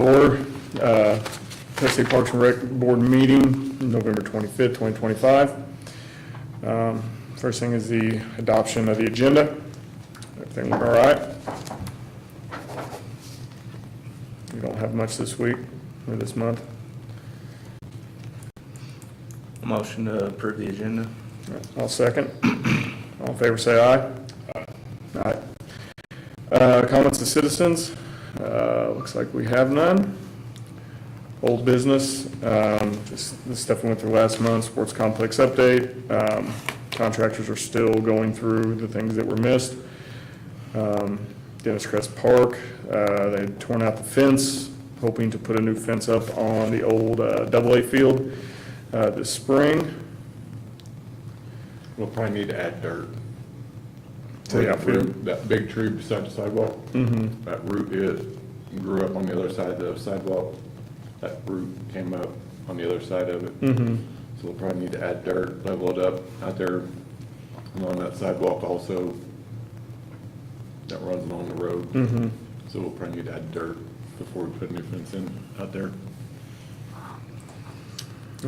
Order, Tennessee State Parks and Rec Board meeting, November 25th, 2025. First thing is the adoption of the agenda. Everything look all right? We don't have much this week or this month. Motion to approve the agenda. I'll second. All in favor say aye. Aye. Comments to citizens. Looks like we have none. Old business, just the stuff we went through last month, sports complex update. Contractors are still going through the things that were missed. Dennis Crest Park, they had torn out the fence, hoping to put a new fence up on the old AA field this spring. We'll probably need to add dirt. To the outfield. That big tree beside the sidewalk, Mm-hmm. that root grew up on the other side of the sidewalk. That root came up on the other side of it. Mm-hmm. So we'll probably need to add dirt, level it up out there along that sidewalk also that runs along the road. Mm-hmm. So we'll probably need to add dirt before we put a new fence in out there.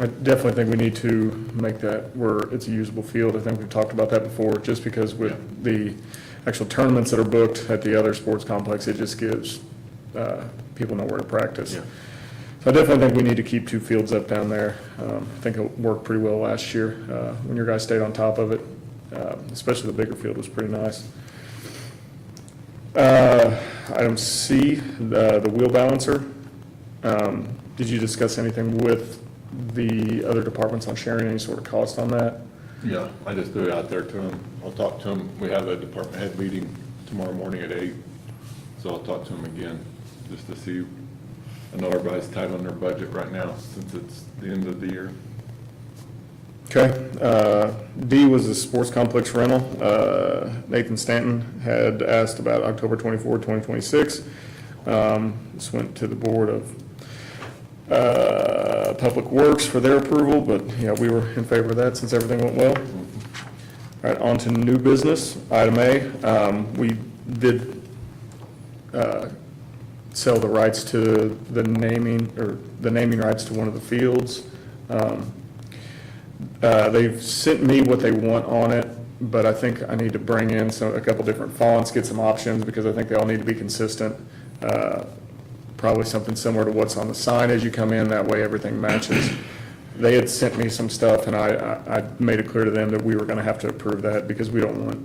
I definitely think we need to make that where it's a usable field. I think we've talked about that before, just because with the actual tournaments that are booked at the other sports complex, it just gives people nowhere to practice. Yeah. So I definitely think we need to keep two fields up down there. I think it worked pretty well last year when your guys stayed on top of it, especially the bigger field was pretty nice. Item C, the wheel balancer. Did you discuss anything with the other departments on sharing any sort of cost on that? Yeah, I just threw it out there to him. I'll talk to him. We have a department head meeting tomorrow morning at 8. So I'll talk to him again just to see. I know everybody's tight on their budget right now since it's the end of the year. Okay. D was the sports complex rental. Nathan Stanton had asked about October 24, 2026. This went to the Board of Public Works for their approval, but yeah, we were in favor of that since everything went well. All right, on to new business. Item A, we did sell the rights to the naming rights to one of the fields. They've sent me what they want on it, but I think I need to bring in a couple different fonts, get some options, because I think they all need to be consistent. Probably something similar to what's on the sign as you come in, that way everything matches. They had sent me some stuff, and I made it clear to them that we were gonna have to approve that, because we want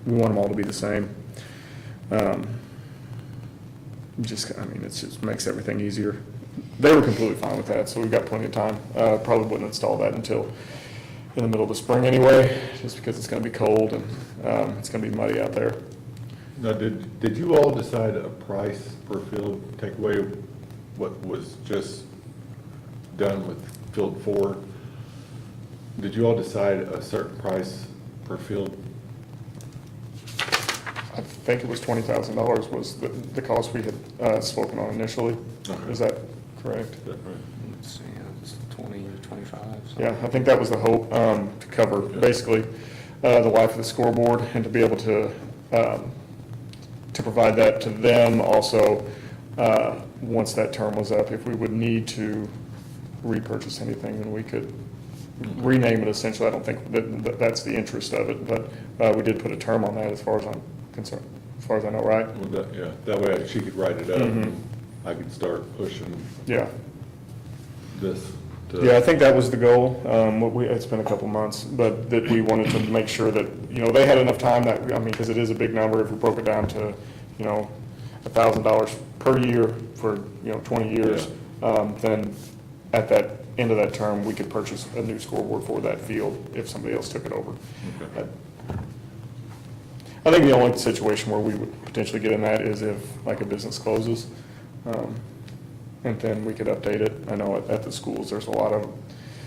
them all to be the same. It just makes everything easier. They were completely fine with that, so we've got plenty of time. Probably wouldn't install that until in the middle of the spring anyway, just because it's gonna be cold and it's gonna be muddy out there. Now, did you all decide a price per field, take away what was just done with field 4? Did you all decide a certain price per field? I think it was $20,000 was the cost we had spoken on initially. Okay. Is that correct? Is that right? Let's see, it's 20 to 25. so. Yeah, I think that was the hope, to cover basically the life of the scoreboard and to be able to provide that to them also once that term was up. If we would need to repurchase anything, then we could rename it essentially. I don't think that's the interest of it, but we did put a term on that as far as I'm concerned, as far as I know, right? Well, that way she could write it up Mhm. and I could start pushing Yeah. this. Yeah, I think that was the goal. It's been a couple months, but that we wanted to make sure that, they had enough time that, because it is a big number. If we broke it down to, $1,000 per year for, 20 years, then at that end of that term, we could purchase a new scoreboard for that field if somebody else took it over. Okay. I think the only situation where we would potentially get in that is if like a business closes. And then we could update it. I know at the schools, there's a lot of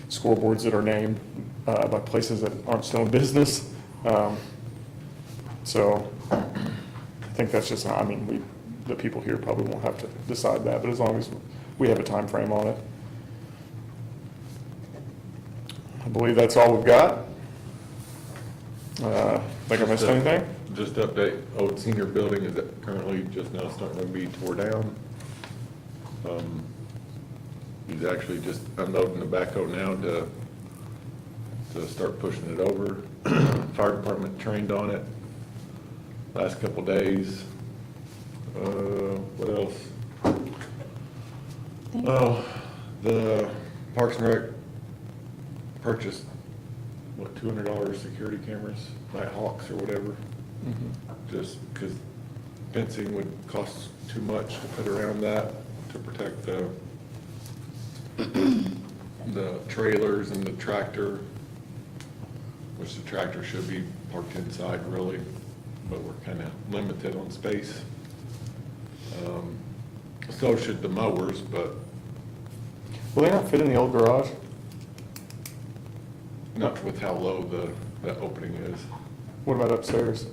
scoreboards that are named by places that aren't still in business. So I think that's just, the people here probably won't have to decide that, but as long as we have a time frame on it. I believe that's all we've got. Think I missed anything? Just to update, old senior building is currently just now starting to be tore down. He's actually just unloading the backhoe now to start pushing it over. Fire department trained on it last couple days. What else? Oh, the Parks and Rec purchased, what, $200 security cameras, Nighthawks or whatever, just because fencing would cost too much to put around that to protect the trailers and the tractor, which the tractor should be parked inside really, but we're kind of limited on space. So should the mowers, but Will they not fit in the old garage? not with how low the opening is. What about upstairs?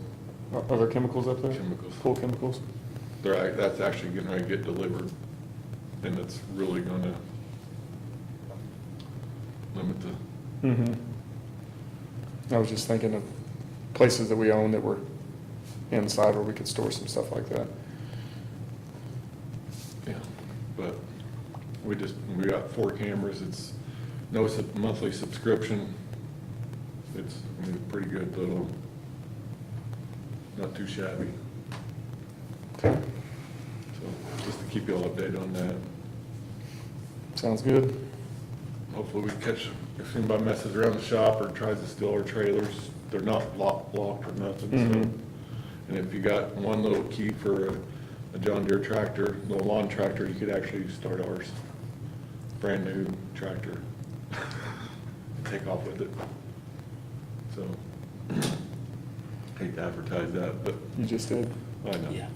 Are there chemicals up there? Chemicals. Full chemicals? That's actually getting ready to get delivered, and it's really gonna limit the, Mm-hmm. I was just thinking of places that we own that were inside where we could store some stuff like that. yeah, but we got 4 cameras, it's no monthly subscription. It's, I mean, pretty good little, not too shabby, Okay, so just to keep you all updated on that. sounds good. Hopefully we catch, if anybody messes around the shop or tries to steal our trailers, they're not locked or nothing, so. Mhm. And if you got one little key for a John Deere tractor, little lawn tractor, you could actually start ours. Brand new tractor. Take off with it. So, hate to advertise that, but You just did. I know. Yeah.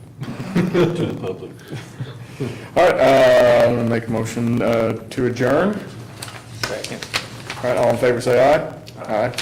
To the public. All right, I'm gonna make a motion to adjourn. Second. All right, all in favor, say aye. Aye.